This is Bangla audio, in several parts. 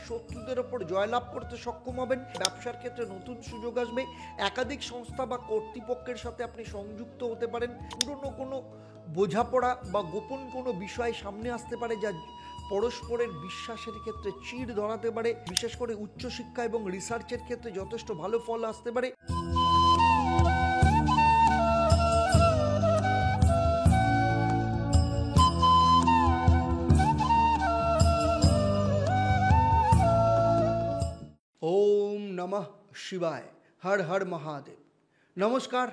শত্রুদের ওপর জয়লাভ করতে সক্ষম হবেন। ব্যবসার ক্ষেত্রে নতুন সুযোগ আসবে। একাধিক সংস্থা বা কর্তৃপক্ষের সাথে আপনি সংযুক্ত হতে পারেন। পুরনো কোনো বোঝাপড়া বা গোপন কোনো বিষয় সামনে আসতে পারে, যা পরস্পরের বিশ্বাসের ক্ষেত্রে চিড় ধরাতে পারে। বিশেষ করে উচ্চশিক্ষা এবং রিসার্চের ক্ষেত্রে যথেষ্ট ভালো ফল আসতে পারে। ওম নমঃ শিবায়, হর হর মহাদেব। নমস্কার,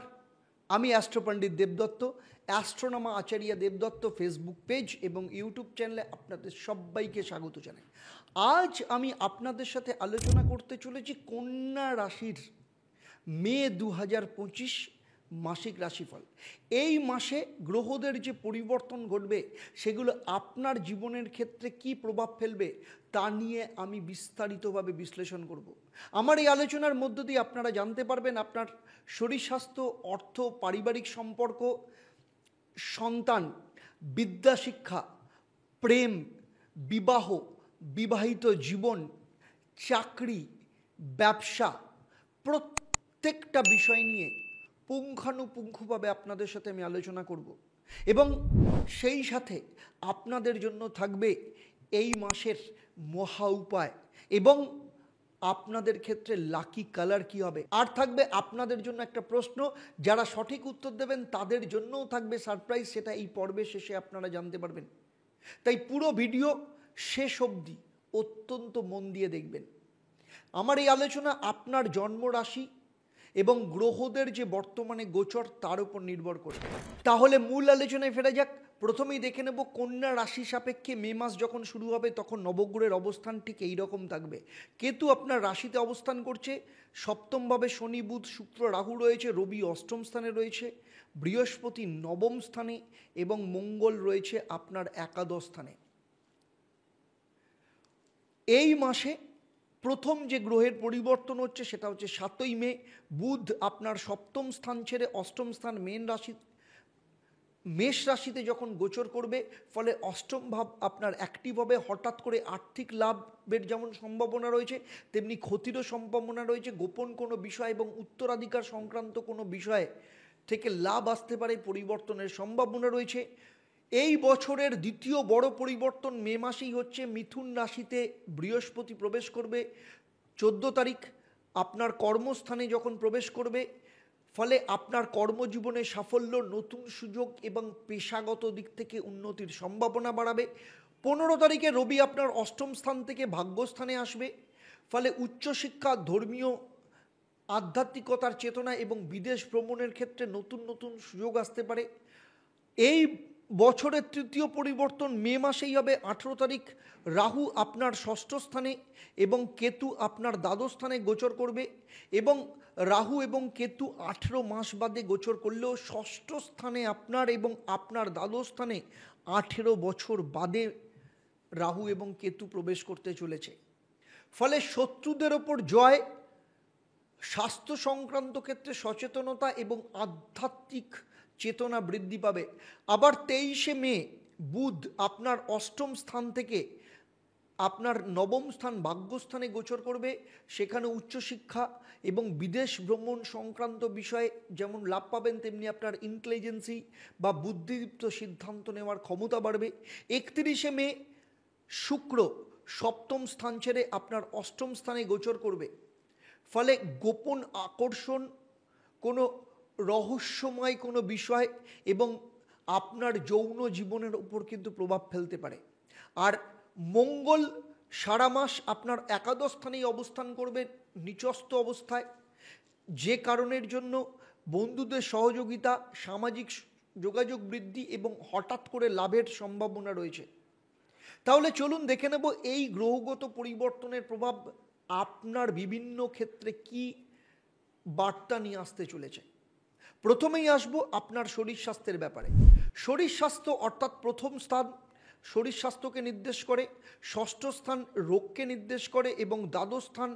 আমি অ্যাস্ট্রো পণ্ডিত দেবদত্ত। অ্যাস্ট্রোনমা আচার্য দেবদত্ত ফেসবুক পেজ এবং ইউটিউব চ্যানেলে আপনাদের সবাইকে স্বাগত জানাই। আজ আমি আপনাদের সাথে আলোচনা করতে চলেছি কন্যা রাশির মে 2025 মাসিক রাশিফল। এই মাসে গ্রহদের যে পরিবর্তন ঘটবে সেগুলো আপনার জীবনের ক্ষেত্রে কি প্রভাব ফেলবে তা নিয়ে আমি বিস্তারিতভাবে বিশ্লেষণ করব। আমার এই আলোচনার মধ্য দিয়ে আপনারা জানতে পারবেন আপনার শরীর স্বাস্থ্য, অর্থ, পারিবারিক সম্পর্ক, সন্তান, বিদ্যা শিক্ষা, প্রেম, বিবাহ, বিবাহিত জীবন, চাকরি, ব্যবসা, প্রত্যেকটা বিষয় নিয়ে পুঙ্খানুপুঙ্খভাবে আপনাদের সাথে আমি আলোচনা করব। এবং সেই সাথে আপনাদের জন্য থাকবে এই মাসের মহা উপায় এবং আপনাদের ক্ষেত্রে লাকি কালার কি হবে। আর থাকবে আপনাদের জন্য একটা প্রশ্ন, যারা সঠিক উত্তর দেবেন তাদের জন্যও থাকবে সারপ্রাইজ। সেটা এই পর্বের শেষে আপনারা জানতে পারবেন। তাই পুরো ভিডিও শেষ অবধি অত্যন্ত মন দিয়ে দেখবেন। আমার এই আলোচনা আপনার জন্মরাশি এবং গ্রহদের যে বর্তমানে গোচর তার উপর নির্ভর করে। তাহলে মূল আলোচনায় ফেরা যাক। প্রথমেই দেখে নেব কন্যা রাশি সাপেক্ষে মে মাস যখন শুরু হবে তখন নবগ্রহের অবস্থান ঠিক এইরকম থাকবে। কেতু আপনার রাশিতে অবস্থান করছে, সপ্তমভাবে শনি, বুধ, শুক্র, রাহু রয়েছে, রবি অষ্টম স্থানে রয়েছে, বৃহস্পতি নবম স্থানে এবং মঙ্গল রয়েছে আপনার একাদশ স্থানে। এই মাসে প্রথম যে গ্রহের পরিবর্তন হচ্ছে সেটা হচ্ছে 7ই মে। বুধ আপনার সপ্তম স্থান ছেড়ে অষ্টম স্থান মেষ রাশিতে যখন গোচর করবে, ফলে অষ্টম ভাব আপনার অ্যাক্টিভ হবে। হঠাৎ করে আর্থিক লাভের যেমন সম্ভাবনা রয়েছে তেমনি ক্ষতিরও সম্ভাবনা রয়েছে। গোপন কোনো বিষয় এবং উত্তরাধিকার সংক্রান্ত কোনো বিষয় থেকে লাভ আসতে পারে, পরিবর্তনের সম্ভাবনা রয়েছে। এই বছরের দ্বিতীয় বড় পরিবর্তন মে মাসেই হচ্ছে। মিথুন রাশিতে বৃহস্পতি প্রবেশ করবে 14 তারিখ। আপনার কর্মস্থানে যখন প্রবেশ করবে, ফলে আপনার কর্মজীবনে সাফল্য, নতুন সুযোগ এবং পেশাগত দিক থেকে উন্নতির সম্ভাবনা বাড়াবে। 15 তারিখে রবি আপনার অষ্টম স্থান থেকে ভাগ্যস্থানে আসবে, ফলে উচ্চশিক্ষা, ধর্মীয় আধ্যাত্মিকতার চেতনা এবং বিদেশ ভ্রমণের ক্ষেত্রে নতুন নতুন সুযোগ আসতে পারে। এই বছরের তৃতীয় পরিবর্তন মে মাসেই হবে। 18 তারিখ রাহু আপনার ষষ্ঠ স্থানে এবং কেতু আপনার দ্বাদশ স্থানে গোচর করবে। এবং রাহু এবং কেতু 18 মাস বাদে গোচর করলেও ষষ্ঠ স্থানে আপনার এবং আপনার দ্বাদশ স্থানে 18 বছর বাদে রাহু এবং কেতু প্রবেশ করতে চলেছে। ফলে শত্রুদের ওপর জয়, স্বাস্থ্য সংক্রান্ত ক্ষেত্রে সচেতনতা এবং আধ্যাত্মিক চেতনা বৃদ্ধি পাবে। আবার 23শে মে বুধ আপনার অষ্টম স্থান থেকে আপনার নবম স্থান ভাগ্যস্থানে গোচর করবে। সেখানে উচ্চশিক্ষা এবং বিদেশ ভ্রমণ সংক্রান্ত বিষয়ে যেমন লাভ পাবেন, তেমনি আপনার ইন্টেলিজেন্সি বা বুদ্ধিদীপ্ত সিদ্ধান্ত নেওয়ার ক্ষমতা বাড়বে। 31শে মে শুক্র সপ্তম স্থান ছেড়ে আপনার অষ্টম স্থানে গোচর করবে। ফলে গোপন আকর্ষণ, কোনো রহস্যময় কোনো বিষয় এবং আপনার যৌন জীবনের উপর কিন্তু প্রভাব ফেলতে পারে। আর মঙ্গল সারা মাস আপনার একাদশ স্থানেই অবস্থান করবে নিচস্থ অবস্থায়, যে কারণের জন্য বন্ধুদের সহযোগিতা, সামাজিক যোগাযোগ বৃদ্ধি এবং হঠাৎ করে লাভের সম্ভাবনা রয়েছে। তাহলে চলুন দেখে নেব এই গ্রহগত পরিবর্তনের প্রভাব আপনার বিভিন্ন ক্ষেত্রে কি বার্তা নিয়ে আসতে চলেছে। প্রথমেই আসবো আপনার শরীর স্বাস্থ্যের ব্যাপারে। শরীর স্বাস্থ্য অর্থাৎ প্রথম স্থান শরীর স্বাস্থ্যকে নির্দেশ করে, ষষ্ঠ স্থান রোগকে নির্দেশ করে এবং দ্বাদশ স্থান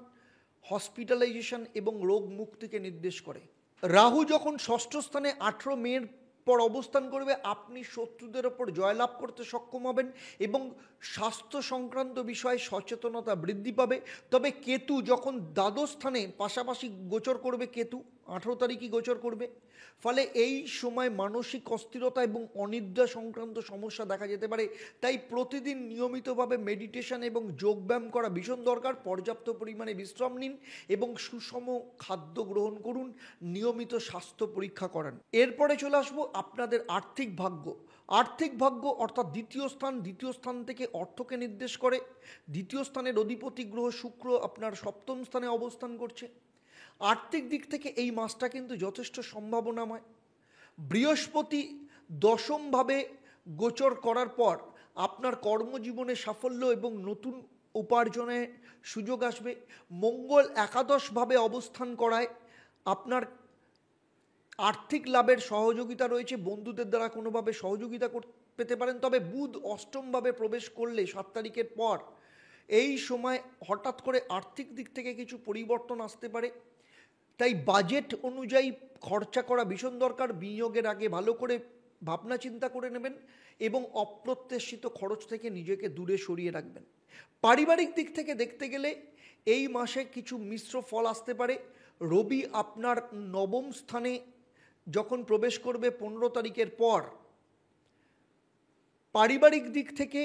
হসপিটালাইজেশন এবং রোগ মুক্তিকে নির্দেশ করে। রাহু যখন ষষ্ঠ স্থানে 18 মের পর অবস্থান করবে, আপনি শত্রুদের ওপর জয়লাভ করতে সক্ষম হবেন এবং স্বাস্থ্য সংক্রান্ত বিষয়ে সচেতনতা বৃদ্ধি পাবে। তবে কেতু যখন দ্বাদশ স্থানে পাশাপাশি গোচর করবে, কেতু 18 তারিখই গোচর করবে, ফলে এই সময় মানসিক অস্থিরতা এবং অনিদ্রা সংক্রান্ত সমস্যা দেখা যেতে পারে। তাই প্রতিদিন নিয়মিতভাবে মেডিটেশন এবং যোগব্যায়াম করা ভীষণ দরকার। পর্যাপ্ত পরিমাণে বিশ্রাম নিন এবং সুষম খাদ্য গ্রহণ করুন, নিয়মিত স্বাস্থ্য পরীক্ষা করান। এরপরে চলে আসবো আপনাদের আর্থিক ভাগ্য। আর্থিক ভাগ্য অর্থাৎ দ্বিতীয় স্থান থেকে অর্থকে নির্দেশ করে। দ্বিতীয় স্থানের অধিপতি গ্রহ শুক্র আপনার সপ্তম স্থানে অবস্থান করছে। আর্থিক দিক থেকে এই মাসটা কিন্তু যথেষ্ট সম্ভাবনাময়। বৃহস্পতি দশমভাবে গোচর করার পর আপনার কর্মজীবনে সাফল্য এবং নতুন উপার্জনের সুযোগ আসবে। মঙ্গল একাদশভাবে অবস্থান করায় আপনার আর্থিক লাভের সহযোগিতা রয়েছে, বন্ধুদের দ্বারা কোনোভাবে সহযোগিতা পেতে পারেন। তবে বুধ অষ্টমভাবে প্রবেশ করলে 7 তারিখের পর এই সময় হঠাৎ করে আর্থিক দিক থেকে কিছু পরিবর্তন আসতে পারে। তাই বাজেট অনুযায়ী খরচা করা ভীষণ দরকার। বিনিয়োগের আগে ভালো করে ভাবনা চিন্তা করে নেবেন এবং অপ্রত্যাশিত খরচ থেকে নিজেকে দূরে সরিয়ে রাখবেন। পারিবারিক দিক থেকে দেখতে গেলে এই মাসে কিছু মিশ্র ফল আসতে পারে। রবি আপনার নবম স্থানে যখন প্রবেশ করবে 15 তারিখের পর, পারিবারিক দিক থেকে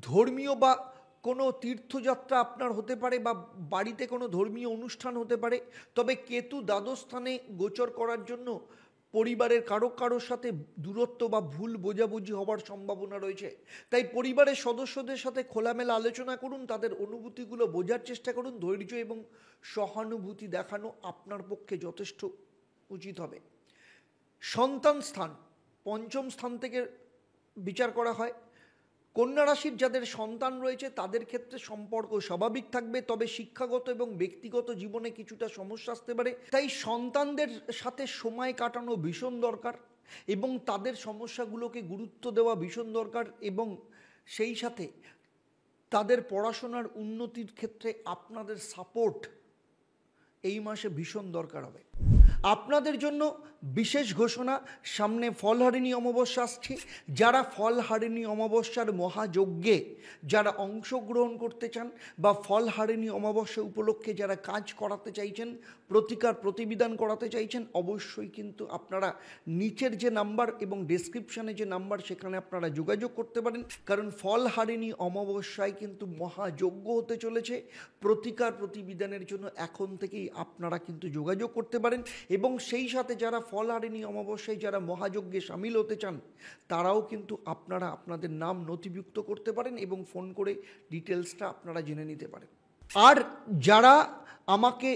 ধর্মীয় বা কোনো তীর্থযাত্রা আপনার হতে পারে বা বাড়িতে কোনো ধর্মীয় অনুষ্ঠান হতে পারে। তবে কেতু দ্বাদশ স্থানে গোচর করার জন্য পরিবারের কারোর সাথে দূরত্ব বা ভুল বোঝাবুঝি হওয়ার সম্ভাবনা রয়েছে। তাই পরিবারের সদস্যদের সাথে খোলামেলা আলোচনা করুন, তাদের অনুভূতিগুলো বোঝার চেষ্টা করুন। ধৈর্য এবং সহানুভূতি দেখানো আপনার পক্ষে যথেষ্ট উচিত হবে। সন্তান স্থান পঞ্চম স্থান থেকে বিচার করা হয়। কন্যা রাশির যাদের সন্তান রয়েছে তাদের ক্ষেত্রে সম্পর্ক স্বাভাবিক থাকবে, তবে শিক্ষাগত এবং ব্যক্তিগত জীবনে কিছুটা সমস্যা আসতে পারে। তাই সন্তানদের সাথে সময় কাটানো ভীষণ দরকার এবং তাদের সমস্যাগুলোকে গুরুত্ব দেওয়া ভীষণ দরকার এবং সেই সাথে তাদের পড়াশোনার উন্নতির ক্ষেত্রে আপনাদের সাপোর্ট এই মাসে ভীষণ দরকার হবে। আপনাদের জন্য বিশেষ ঘোষণা, সামনে ফলহারিণী অমাবস্যা আসছে। যারা ফলহারিণী অমাবস্যার মহাযজ্ঞে যারা অংশগ্রহণ করতে চান বা ফলহারিণী অমাবস্যা উপলক্ষে যারা কাজ করাতে চাইছেন, প্রতিকার প্রতিবিধান করাতে চাইছেন, অবশ্যই কিন্তু আপনারা নিচের যে নাম্বার এবং ডেসক্রিপশানে যে নাম্বার সেখানে আপনারা যোগাযোগ করতে পারেন। কারণ ফলহারিণী অমাবস্যায় কিন্তু মহাযজ্ঞ হতে চলেছে। প্রতিকার প্রতিবিধানের জন্য এখন থেকেই আপনারা কিন্তু যোগাযোগ করতে পারেন এবং সেই সাথে যারা ফলহারিণী অমাবস্যায় যারা মহাযজ্ঞে সামিল হতে চান তারাও কিন্তু আপনারা আপনাদের নাম নথিভুক্ত করতে পারেন এবং ফোন করে ডিটেলসটা আপনারা জেনে নিতে পারেন। আর যারা আমাকে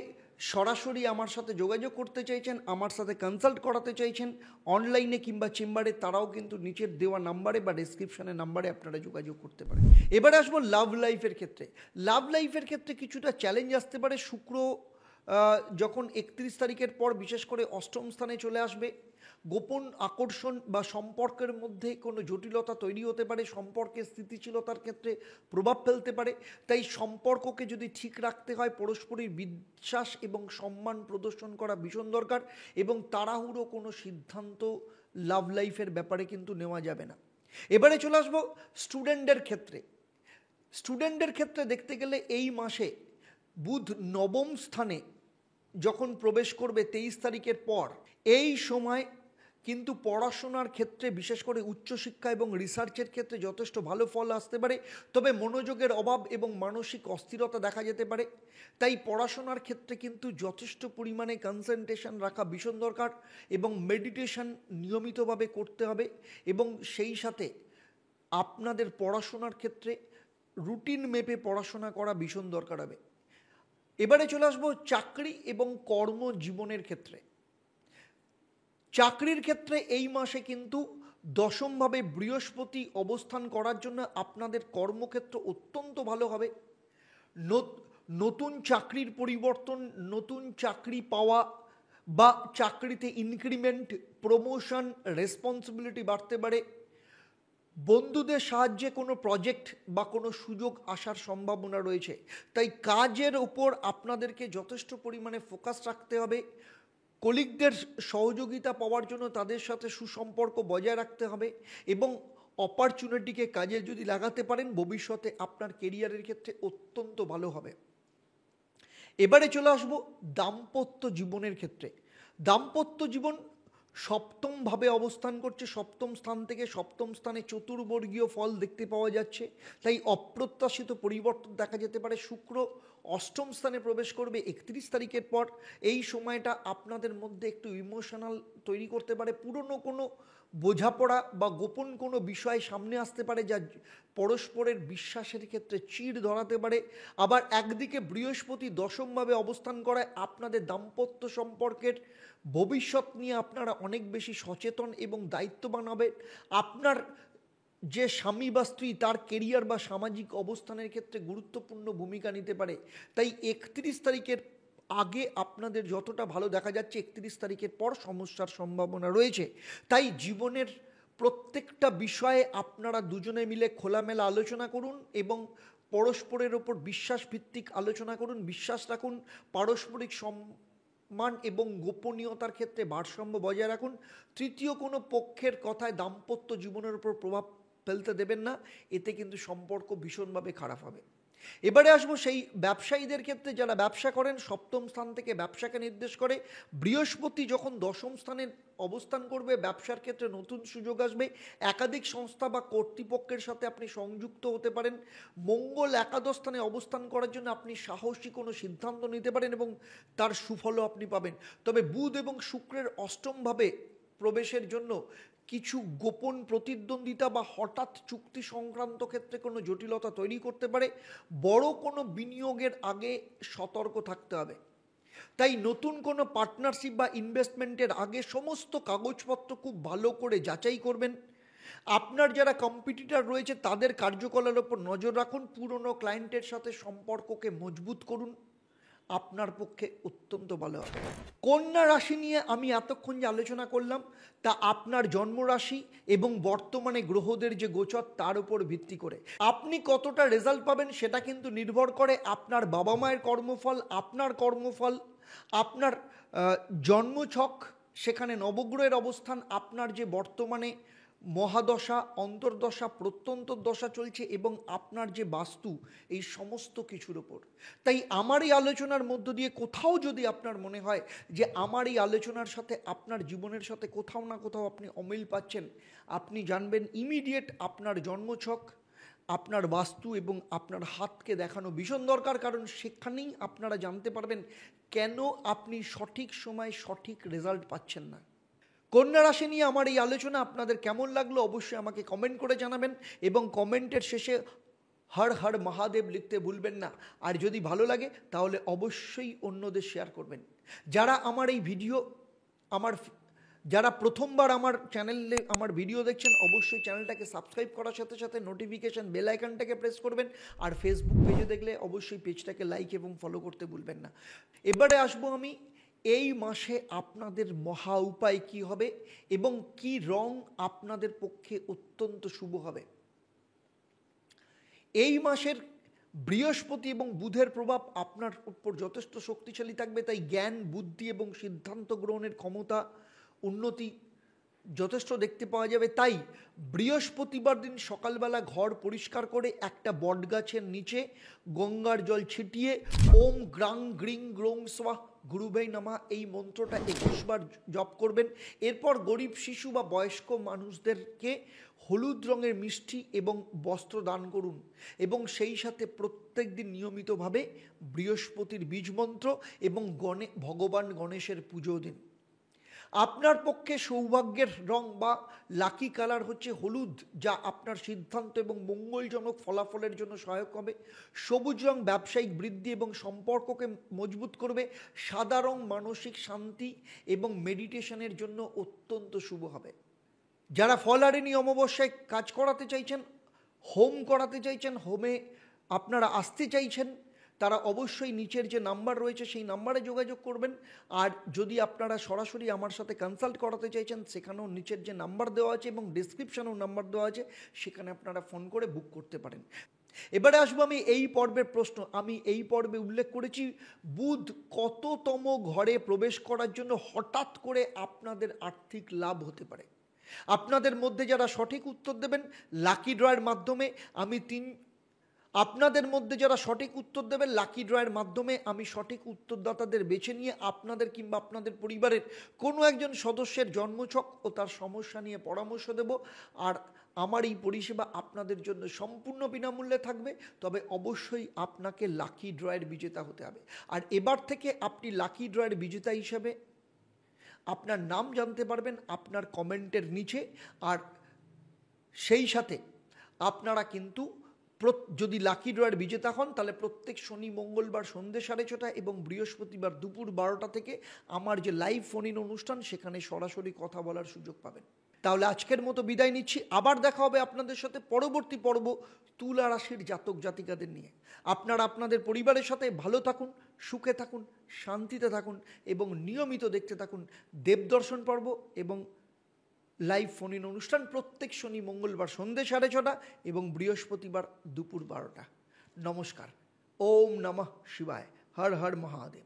সরাসরি আমার সাথে যোগাযোগ করতে চাইছেন, আমার সাথে কনসাল্ট করাতে চাইছেন অনলাইনে কিংবা চেম্বারে, তারাও কিন্তু নিচের দেওয়া নাম্বারে বা ডেসক্রিপশনের নাম্বারে আপনারা যোগাযোগ করতে পারেন। এবার আসবো লাভ লাইফের ক্ষেত্রে। লাভ লাইফের ক্ষেত্রে কিছুটা চ্যালেঞ্জ আসতে পারে। শুক্র যখন 31 তারিখের পর বিশেষ করে অষ্টম স্থানে চলে আসবে, গোপন আকর্ষণ বা সম্পর্কের মধ্যে কোনো জটিলতা তৈরি হতে পারে, সম্পর্কের স্থিতিশীলতার ক্ষেত্রে প্রভাব ফেলতে পারে। তাই সম্পর্ককে যদি ঠিক রাখতে হয় পারস্পরিক বিশ্বাস এবং সম্মান প্রদর্শন করা ভীষণ দরকার এবং তাড়াহুড়ো কোনো সিদ্ধান্ত লাভ লাইফের ব্যাপারে কিন্তু নেওয়া যাবে না। এবারে চলে আসবো স্টুডেন্টদের ক্ষেত্রে। স্টুডেন্টদের ক্ষেত্রে দেখতে গেলে এই মাসে বুধ নবম স্থানে যখন প্রবেশ করবে 23 তারিখের পর, এই সময় কিন্তু পড়াশোনার ক্ষেত্রে বিশেষ করে উচ্চশিক্ষা এবং রিসার্চের ক্ষেত্রে যথেষ্ট ভালো ফল আসতে পারে। তবে মনোযোগের অভাব এবং মানসিক অস্থিরতা দেখা যেতে পারে। তাই পড়াশোনার ক্ষেত্রে কিন্তু যথেষ্ট পরিমাণে কনসেন্ট্রেশন রাখা ভীষণ দরকার এবং মেডিটেশন নিয়মিতভাবে করতে হবে এবং সেই সাথে আপনাদের পড়াশোনার ক্ষেত্রে রুটিন মেপে পড়াশোনা করা ভীষণ দরকার হবে। এবারে চলে আসবো চাকরি এবং কর্মজীবনের ক্ষেত্রে। চাকরির ক্ষেত্রে এই মাসে কিন্তু দশমভাবে বৃহস্পতি অবস্থান করার জন্য আপনাদের কর্মক্ষেত্র অত্যন্ত ভালো হবে। নতুন চাকরির পরিবর্তন, নতুন চাকরি পাওয়া বা চাকরিতে ইনক্রিমেন্ট, প্রমোশন, রেসপন্সিবিলিটি বাড়তে পারে। বন্ধুদের সাহায্যে কোনো প্রজেক্ট বা কোনো সুযোগ আসার সম্ভাবনা রয়েছে। তাই কাজের ওপর আপনাদেরকে যথেষ্ট পরিমাণে ফোকাস রাখতে হবে। কলিগদের সহযোগিতা পাওয়ার জন্য তাদের সাথে সুসম্পর্ক বজায় রাখতে হবে এবং অপরচুনিটিকে কাজে যদি লাগাতে পারেন ভবিষ্যতে আপনার কেরিয়ারের ক্ষেত্রে অত্যন্ত ভালো হবে। এবারে চলে আসবো দাম্পত্য জীবনের ক্ষেত্রে। দাম্পত্য জীবন সপ্তমভাবে অবস্থান করছে, সপ্তম স্থান থেকে সপ্তম স্থানে চতুর্বর্গীয় ফল দেখতে পাওয়া যাচ্ছে, তাই অপ্রত্যাশিত পরিবর্তন দেখা যেতে পারে। শুক্র অষ্টম স্থানে প্রবেশ করবে 31 তারিখের পর। এই সময়টা আপনাদের মধ্যে একটু ইমোশনাল তৈরি করতে পারে, পুরনো কোনো বোঝাপড়া বা গোপন কোনো বিষয় সামনে আসতে পারে যা পরস্পরের বিশ্বাসের ক্ষেত্রে চিড় ধরাতে পারে। আবার একদিকে বৃহস্পতি দশমভাবে অবস্থান করায় আপনাদের দাম্পত্য সম্পর্কের ভবিষ্যৎ নিয়ে আপনারা অনেক বেশি সচেতন এবং দায়িত্ববান হবে। আপনার যে স্বামী বা স্ত্রী তার কেরিয়ার বা সামাজিক অবস্থানের ক্ষেত্রে গুরুত্বপূর্ণ ভূমিকা নিতে পারে। তাই 31 তারিখের আগে আপনাদের যতটা ভালো দেখা যাচ্ছে, 31 তারিখের পর সমস্যার সম্ভাবনা রয়েছে। তাই জীবনের প্রত্যেকটা বিষয়ে আপনারা দুজনে মিলে খোলামেলা আলোচনা করুন এবং পরস্পরের ওপর বিশ্বাসভিত্তিক আলোচনা করুন, বিশ্বাস রাখুন, পারস্পরিক মান এবং গোপনীয়তার ক্ষেত্রে ভারসাম্য বজায় রাখুন। তৃতীয় কোনো পক্ষের কথায় দাম্পত্য জীবনের উপর প্রভাব ফেলতে দেবেন না, এতে কিন্তু সম্পর্ক ভীষণভাবে খারাপ হবে। এবারে আসবো সেই ব্যবসায়ীদের ক্ষেত্রে যারা ব্যবসা করেন। সপ্তম স্থান থেকে ব্যবসাকে নির্দেশ করে। বৃহস্পতি যখন দশম স্থানে অবস্থান করবে ব্যবসার ক্ষেত্রে নতুন সুযোগ আসবে, একাধিক সংস্থা বা কর্তৃপক্ষের সাথে আপনি সংযুক্ত হতে পারেন। মঙ্গল একাদশ স্থানে অবস্থান করার জন্য আপনি সাহসী কোনো সিদ্ধান্ত নিতে পারেন এবং তার সুফলও আপনি পাবেন। তবে বুধ এবং শুক্রের অষ্টমভাবে প্রবেশের জন্য কিছু গোপন প্রতিদ্বন্দ্বিতা বা হঠাৎ চুক্তি সংক্রান্ত ক্ষেত্রে কোনো জটিলতা তৈরি করতে পারে। বড় কোনো বিনিয়োগের আগে সতর্ক থাকতে হবে। তাই নতুন কোনো পার্টনারশিপ বা ইনভেস্টমেন্টের আগে সমস্ত কাগজপত্র খুব ভালো করে যাচাই করবেন। আপনার যারা কম্পিটিটর রয়েছে তাদের কার্যকলাপের ওপর নজর রাখুন। পুরনো ক্লায়েন্টের সাথে সম্পর্ককে মজবুত করুন, আপনার পক্ষে অত্যন্ত ভালো হবে। কন্যা রাশি নিয়ে আমি এতক্ষণ যে আলোচনা করলাম তা আপনার জন্মরাশি এবং বর্তমানে গ্রহদের যে গোচর তার উপর ভিত্তি করে আপনি কতটা রেজাল্ট পাবেন সেটা কিন্তু নির্ভর করে আপনার বাবা মায়ের কর্মফল, আপনার কর্মফল, আপনার জন্মছক, সেখানে নবগ্রহের অবস্থান, আপনার যে বর্তমানে মহাদশা, অন্তর্দশা, প্রত্যন্তর দশা চলছে এবং আপনার যে বাস্তু, এই সমস্ত কিছুর ওপর। তাই আমার এই আলোচনার মধ্য দিয়ে কোথাও যদি আপনার মনে হয় যে আমার এই আলোচনার সাথে আপনার জীবনের সাথে কোথাও না কোথাও আপনি অমিল পাচ্ছেন, আপনি জানবেন ইমিডিয়েট আপনার জন্মছক, আপনার বাস্তু এবং আপনার হাতকে দেখানো ভীষণ দরকার। কারণ সেখানেই আপনারা জানতে পারবেন কেন আপনি সঠিক সময় সঠিক রেজাল্ট পাচ্ছেন না। কন্যা রাশি নিয়ে আমার এই আলোচনা আপনাদের কেমন লাগলো অবশ্যই আমাকে কমেন্ট করে জানাবেন এবং কমেন্টের শেষে হর হর মহাদেব লিখতে ভুলবেন না। আর যদি ভালো লাগে তাহলে অবশ্যই অন্যদের শেয়ার করবেন। যারা আমার এই ভিডিও যারা প্রথমবার আমার চ্যানেলে আমার ভিডিও দেখছেন অবশ্যই চ্যানেলটাকে সাবস্ক্রাইব করার সাথে সাথে নোটিফিকেশান বেল আইকনটাকে প্রেস করবেন। আর ফেসবুক পেজে দেখলে অবশ্যই পেজটাকে লাইক এবং ফলো করতে ভুলবেন না। এবারে আসবো আমি এই মাসে আপনাদের মহা উপায় কী হবে এবং কি রং আপনাদের পক্ষে অত্যন্ত শুভ হবে। এই মাসের বৃহস্পতি এবং বুধের প্রভাব আপনার উপর যথেষ্ট শক্তিশালী থাকবে, তাই জ্ঞান, বুদ্ধি এবং সিদ্ধান্ত গ্রহণের ক্ষমতা উন্নতি যথেষ্ট দেখতে পাওয়া যাবে। তাই বৃহস্পতিবার দিন সকালবেলা ঘর পরিষ্কার করে একটা বটগাছের নিচে গঙ্গার জল ছিটিয়ে ওম গ্রাং গ্রিং গ্রোং স্বাহ গুরুভৈ নমঃ এই মন্ত্রটা 21 বার জপ করবেন। এরপর গরিব শিশু বা বয়স্ক মানুষদেরকে হলুদ রঙের মিষ্টি এবং বস্ত্র দান করুন এবং সেই সাথে প্রত্যেক দিন নিয়মিতভাবে বৃহস্পতির বীজ মন্ত্র এবং ভগবান গণেশের পুজো দিন। আপনার পক্ষে সৌভাগ্যের রং বা লাকি কালার হচ্ছে হলুদ, যা আপনার সিদ্ধান্ত এবং মঙ্গলজনক ফলাফলের জন্য সহায়ক হবে। সবুজ রং ব্যবসায়িক বৃদ্ধি এবং সম্পর্ককে মজবুত করবে। সাদা রং মানসিক শান্তি এবং মেডিটেশনের জন্য অত্যন্ত শুভ হবে। যারা ফলহারিণী অমাবস্যায় কাজ করাতে চাইছেন, হোম করাতে চাইছেন, হোমে আপনারা আসতে চাইছেন, তারা অবশ্যই নিচের যে নাম্বার রয়েছে সেই নাম্বারে যোগাযোগ করবেন। আর যদি আপনারা সরাসরি আমার সাথে কনসাল্ট করাতে চাইছেন সেখানেও নিচের যে নাম্বার দেওয়া আছে এবং ডিসক্রিপশানেও নাম্বার দেওয়া আছে, সেখানে আপনারা ফোন করে বুক করতে পারেন। এবারে আসবো আমি এই পর্বের প্রশ্ন। আমি এই পর্বে উল্লেখ করেছি বুধ কততম ঘরে প্রবেশ করার জন্য হঠাৎ করে আপনাদের আর্থিক লাভ হতে পারে। আপনাদের মধ্যে যারা সঠিক উত্তর দেবেন লাকি ড্রয়ের মাধ্যমে আপনাদের মধ্যে যারা সঠিক উত্তর দেবেন লাকি ড্রয়ের মাধ্যমে আমি সঠিক উত্তরদাতাদের বেছে নিয়ে আপনাদের কিংবা আপনাদের পরিবারের কোনো একজন সদস্যের জন্মছক ও তার সমস্যা নিয়ে পরামর্শ দেব। আর আমার এই পরিষেবা আপনাদের জন্য সম্পূর্ণ বিনামূল্যে থাকবে, তবে অবশ্যই আপনাকে লাকি ড্রয়ের বিজেতা হতে হবে। আর এবার থেকে আপনি লাকি ড্রয়ের বিজেতা হিসেবে আপনার নাম জানতে পারবেন আপনার কমেন্টের নিচে। আর সেই সাথে আপনারা কিন্তু যদি লাকি ড্রয়ের বিজেতা হন তাহলে প্রত্যেক শনি মঙ্গলবার সন্ধ্যে 6:30 এবং বৃহস্পতিবার দুপুর 12টা থেকে আমার যে লাইভ ফোন ইন অনুষ্ঠান সেখানে সরাসরি কথা বলার সুযোগ পাবেন। তাহলে আজকের মতো বিদায় নিচ্ছি, আবার দেখা হবে আপনাদের সাথে পরবর্তী পর্ব তুলা রাশির জাতক জাতিকাদের নিয়ে। আপনারা আপনাদের পরিবারের সাথে ভালো থাকুন, সুখে থাকুন, শান্তিতে থাকুন এবং নিয়মিত দেখতে থাকুন দেবদর্শন পর্ব এবং লাইভ ফোন ইন অনুষ্ঠান প্রত্যেক শনি মঙ্গলবার সন্ধ্যে 6:30 এবং বৃহস্পতিবার দুপুর 12টা। নমস্কার। ওম নমঃ শিবায়। হর হর মহাদেব।